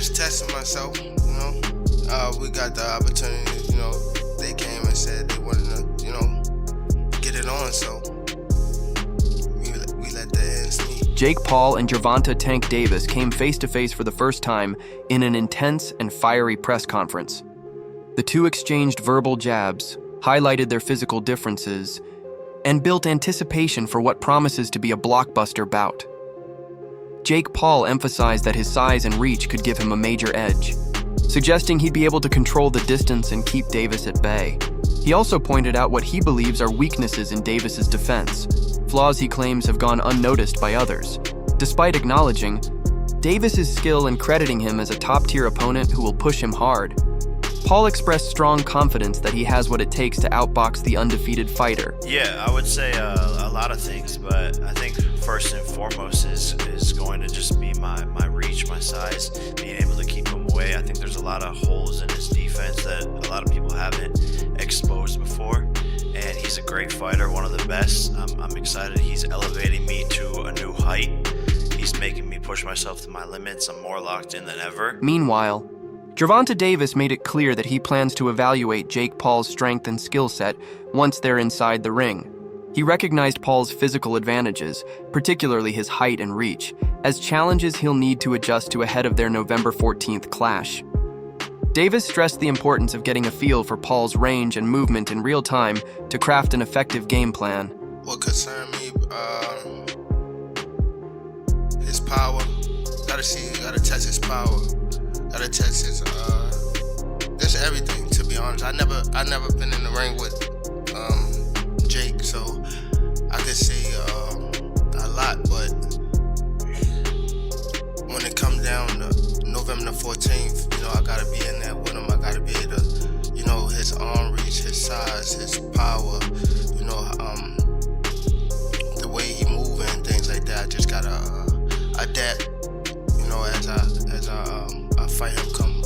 Just testing myself, we got the opportunity, they came and said they wanted to, get it on, so we let the ends meet. Jake Paul and Gervonta Tank Davis came face-to-face for the first time in an intense and fiery press conference. The two exchanged verbal jabs, highlighted their physical differences, and built anticipation for what promises to be a blockbuster bout. Jake Paul emphasized that his size and reach could give him a major edge, suggesting he'd be able to control the distance and keep Davis at bay. He also pointed out what he believes are weaknesses in Davis's defense, flaws he claims have gone unnoticed by others, despite acknowledging Davis's skill and crediting him as a top-tier opponent who will push him hard. Paul expressed strong confidence that he has what it takes to outbox the undefeated fighter. Yeah, I would say a lot of things, but I think first and foremost is going to just be my reach, my size, being able to keep him away. I think there's a lot of holes in his defense that a lot of people haven't exposed before, and he's a great fighter, one of the best. I'm excited. He's elevating me to a new height. He's making me push myself to my limits. I'm more locked in than ever. Meanwhile, Gervonta Davis made it clear that he plans to evaluate Jake Paul's strength and skill set once they're inside the ring. He recognized Paul's physical advantages, particularly his height and reach, as challenges he'll need to adjust to ahead of their November 14th clash. Davis stressed the importance of getting a feel for Paul's range and movement in real time to craft an effective game plan. What concerned me, his power. Gotta test his power. Gotta test his, just everything, to be honest. I never been in the ring with, Jake, so I could say, a lot, but when it comes down to November the 14th, I gotta be in there with him. I gotta be able to, his arm reach, his size, his power, the way he move and things like that. I just gotta, adapt, as I fight him come.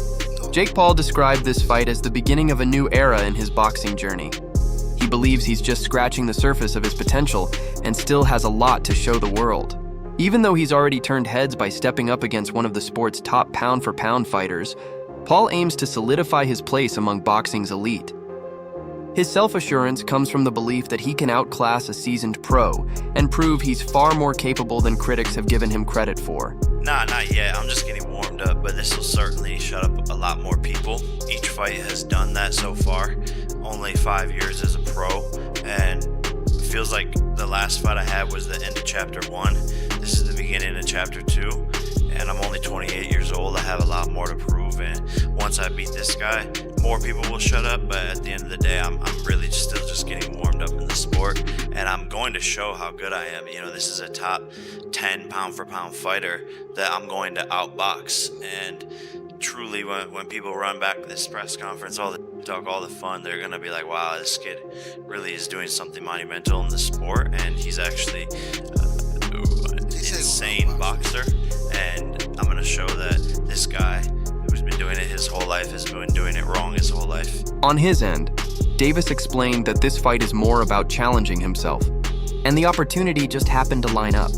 Jake Paul described this fight as the beginning of a new era in his boxing journey. He believes he's just scratching the surface of his potential and still has a lot to show the world. Even though he's already turned heads by stepping up against one of the sport's top pound-for-pound fighters, Paul aims to solidify his place among boxing's elite. His self-assurance comes from the belief that he can outclass a seasoned pro and prove he's far more capable than critics have given him credit for. Nah, not yet. I'm just getting warmed up, but this will certainly shut up a lot more people. Each fight has done that so far. Only 5 years as a pro, and it feels like the last fight I had was the end of chapter 1. This is the beginning of chapter 2, and I'm only 28 years old. I have a lot more to prove, and once I beat this guy, more people will shut up, but at the end of the day, I'm really still just getting warmed up in the sport, and I'm going to show how good I am. This is a top 10 pound-for-pound fighter that I'm going to outbox, and truly, when people run back this press conference, all the talk, all the fun, they're going to be like, wow, this kid really is doing something monumental in the sport, and he's actually an insane boxer, and I'm going to show that this guy who's been doing it his whole life has been doing it wrong his whole life. On his end, Davis explained that this fight is more about challenging himself, and the opportunity just happened to line up.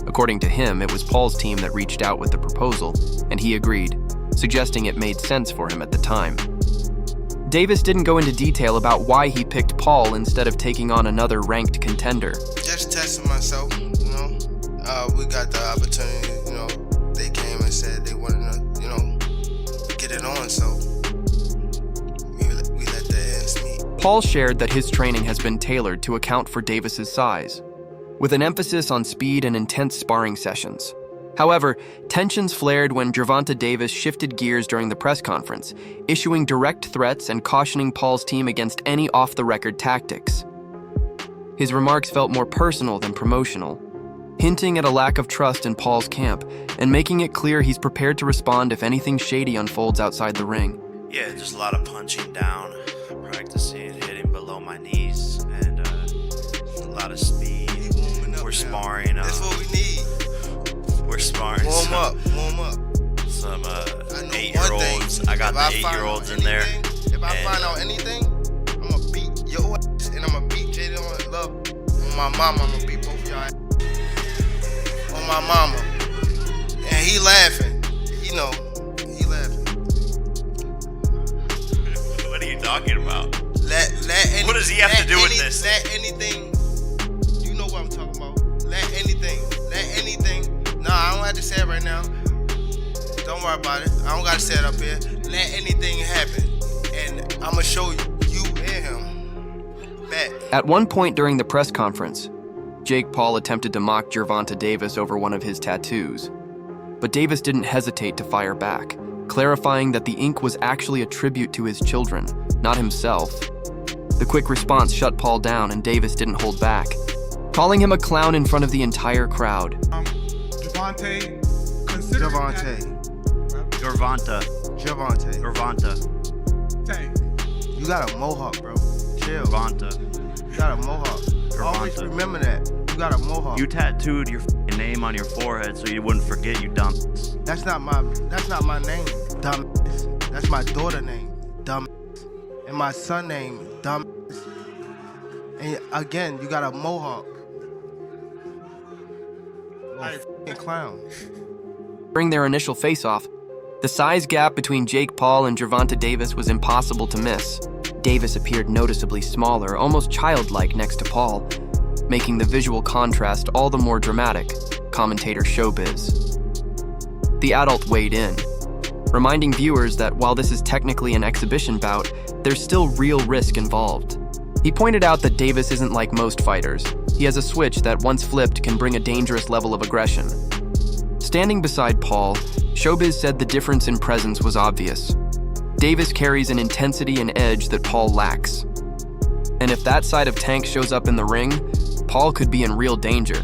According to him, it was Paul's team that reached out with the proposal, and he agreed, suggesting it made sense for him at the time. Davis didn't go into detail about why he picked Paul instead of taking on another ranked contender. Just testing myself, we got the opportunity, they came and said they wanted to, get it on, so we let the ends meet. Paul shared that his training has been tailored to account for Davis's size, with an emphasis on speed and intense sparring sessions. However, tensions flared when Gervonta Davis shifted gears during the press conference, issuing direct threats and cautioning Paul's team against any off-the-record tactics. His remarks felt more personal than promotional, hinting at a lack of trust in Paul's camp and making it clear he's prepared to respond if anything shady unfolds outside the ring. Yeah, there's a lot of punching down, practicing hitting below my knees, and a lot of speed. We're sparring. That's what we need. We're sparring. Warm up. Some 8-year-olds. I got the 8-year-olds in there. If I find out anything, I'm gonna beat your ass, and I'm gonna beat Jaden Love. On my mama, I'm gonna beat both of y'all. On my mama. And he laughing. He laughing. talking about? What does he have to do with this? Let anything. You know what I'm talking about. Let anything. Nah, I don't have to say it right now. Don't worry about it. I don't gotta say it up here. Let anything happen, and I'ma show you and him. Bet. At one point during the press conference, Jake Paul attempted to mock Gervonta Davis over one of his tattoos. But Davis didn't hesitate to fire back, clarifying that the ink was actually a tribute to his children, not himself. The quick response shut Paul down, and Davis didn't hold back, calling him a clown in front of the entire crowd. Gervonta. You got a mohawk, bro. Chill. Gervonta. You got a mohawk. Always remember that. You got a mohawk. You tattooed your name on your forehead so you wouldn't forget, you dumb. That's not my name, dumb. That's my daughter name, dumb. And my son name, dumb. And again, you got a mohawk. F***ing clown. During their initial face-off, the size gap between Jake Paul and Gervonta Davis was impossible to miss. Davis appeared noticeably smaller, almost childlike next to Paul, making the visual contrast all the more dramatic, commentator Showbiz. The adult weighed in, reminding viewers that while this is technically an exhibition bout, there's still real risk involved. He pointed out that Davis isn't like most fighters. He has a switch that, once flipped, can bring a dangerous level of aggression. Standing beside Paul, Showbiz said the difference in presence was obvious. Davis carries an intensity and edge that Paul lacks. And if that side of Tank shows up in the ring, Paul could be in real danger.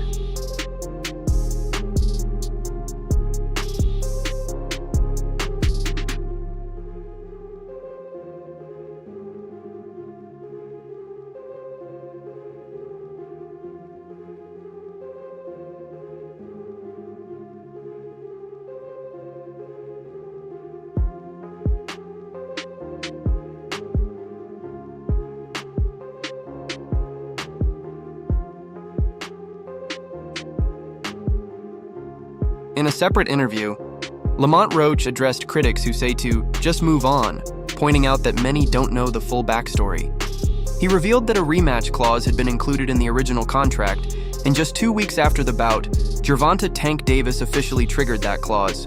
In a separate interview, Lamont Roach addressed critics who say to just move on, pointing out that many don't know the full backstory. He revealed that a rematch clause had been included in the original contract, and just 2 weeks after the bout, Gervonta Tank Davis officially triggered that clause.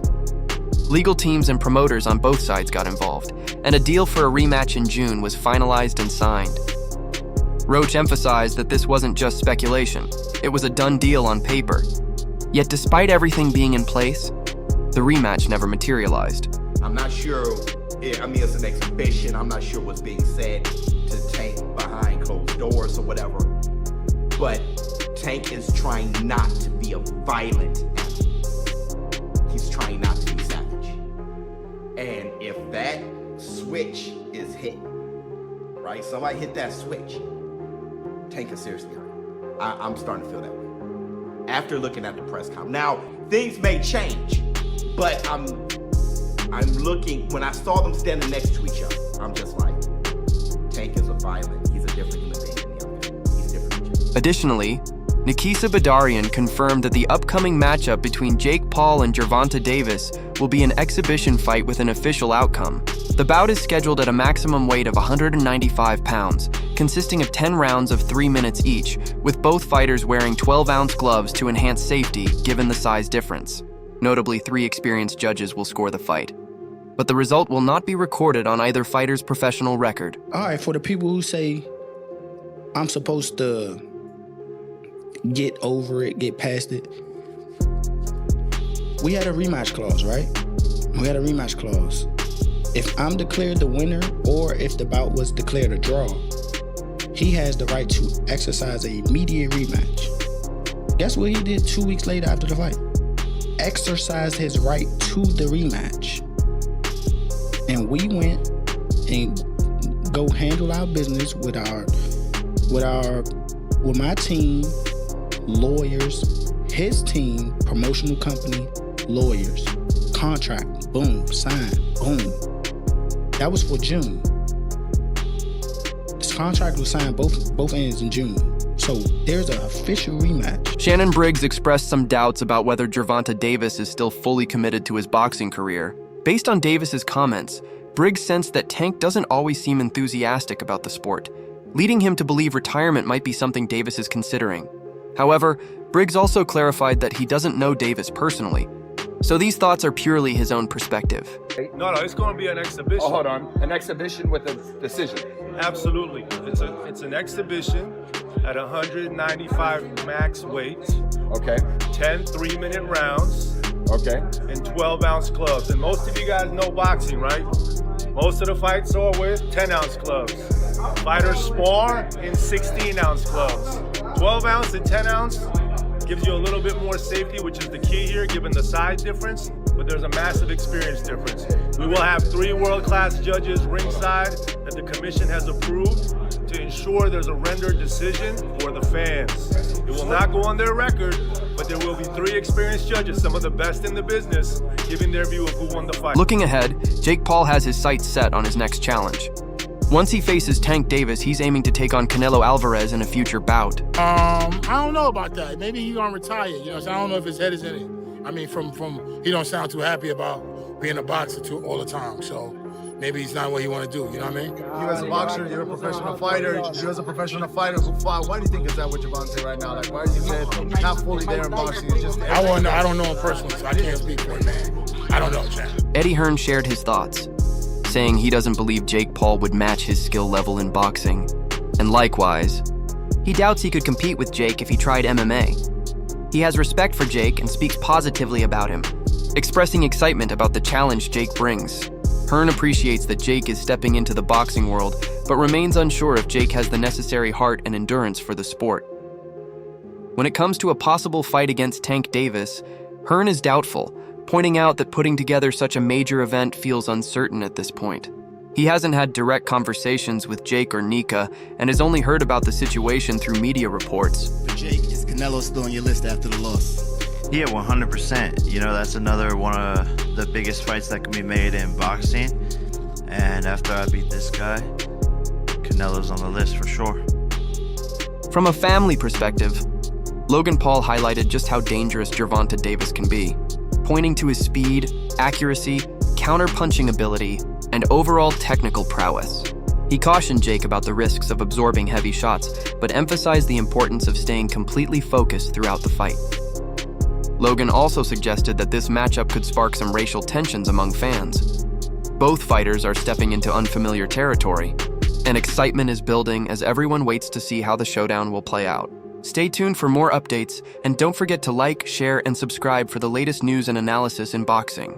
Legal teams and promoters on both sides got involved, and a deal for a rematch in June was finalized and signed. Roach emphasized that this wasn't just speculation, it was a done deal on paper. Yet despite everything being in place, the rematch never materialized. I'm not sure, it's an exhibition. I'm not sure what's being said to Tank behind closed doors or whatever. But Tank is trying not to be a violent animal. He's trying not to be savage. And if that switch is hit, right? Somebody hit that switch, Tank is seriously hurt. I'm starting to feel that way after looking at the press conference. Now, things may change, but I'm looking, when I saw them standing next to each other, I'm just like, Tank is he's a different human being than the other. He's different. Additionally, Nikisa Badarian confirmed that the upcoming matchup between Jake Paul and Gervonta Davis will be an exhibition fight with an official outcome. The bout is scheduled at a maximum weight of 195 pounds, consisting of 10 rounds of 3 minutes each, with both fighters wearing 12-ounce gloves to enhance safety given the size difference. Notably, 3 experienced judges will score the fight. But the result will not be recorded on either fighter's professional record. All right, for the people who say I'm supposed to get over it, get past it, we had a rematch clause, right? We had a rematch clause. If I'm declared the winner or if the bout was declared a draw, he has the right to exercise an immediate rematch. Guess what he did 2 weeks later after the fight? Exercised his right to the rematch. And we went and go handle our business with my team, lawyers, his team, promotional company, lawyers, contract, boom, sign, boom. That was for June. This contract was signed both ends in June. So there's an official rematch. Shannon Briggs expressed some doubts about whether Gervonta Davis is still fully committed to his boxing career. Based on Davis's comments, Briggs sensed that Tank doesn't always seem enthusiastic about the sport, leading him to believe retirement might be something Davis is considering. However, Briggs also clarified that he doesn't know Davis personally, so these thoughts are purely his own perspective. No, it's going to be an exhibition. Oh, hold on. An exhibition with a decision. Absolutely. It's an exhibition at 195 max weight. Okay. 10 3-minute rounds. Okay. And 12-ounce clubs. And most of you guys know boxing, right? Most of the fights are with 10-ounce clubs. Fighters spar in 16-ounce clubs. 12-ounce and 10-ounce gives you a little bit more safety, which is the key here, given the size difference, but there's a massive experience difference. We will have 3 world-class judges ringside that the commission has approved to ensure there's a rendered decision for the fans. It will not go on their record, but there will be 3 experienced judges, some of the best in the business, giving their view of who won the fight. Looking ahead, Jake Paul has his sights set on his next challenge. Once he faces Tank Davis, he's aiming to take on Canelo Alvarez in a future bout. I don't know about that. Maybe he's gonna retire. You know, so I don't know if his head is in it. I mean, from he don't sound too happy about being a boxer all the time. So maybe he's not what he want to do. You know what I mean? You as a boxer, you're a professional fighter. You as a professional fighter who fought. Why do you think is that with Gervonta right now? Like, why do you say not fully there in boxing? It's just I don't know him personally, so I can't speak for him, man. I don't know, Chad. Eddie Hearn shared his thoughts, saying he doesn't believe Jake Paul would match his skill level in boxing. And likewise, he doubts he could compete with Jake if he tried MMA. He has respect for Jake and speaks positively about him, expressing excitement about the challenge Jake brings. Hearn appreciates that Jake is stepping into the boxing world, but remains unsure if Jake has the necessary heart and endurance for the sport. When it comes to a possible fight against Tank Davis, Hearn is doubtful, pointing out that putting together such a major event feels uncertain at this point. He hasn't had direct conversations with Jake or Nika and has only heard about the situation through media reports. For Jake, is Canelo still on your list after the loss? Yeah, 100%. You know, that's another one of the biggest fights that can be made in boxing. And after I beat this guy, Canelo's on the list for sure. From a family perspective, Logan Paul highlighted just how dangerous Gervonta Davis can be, pointing to his speed, accuracy, counter-punching ability, and overall technical prowess. He cautioned Jake about the risks of absorbing heavy shots, but emphasized the importance of staying completely focused throughout the fight. Logan also suggested that this matchup could spark some racial tensions among fans. Both fighters are stepping into unfamiliar territory, and excitement is building as everyone waits to see how the showdown will play out. Stay tuned for more updates, and don't forget to like, share, and subscribe for the latest news and analysis in boxing.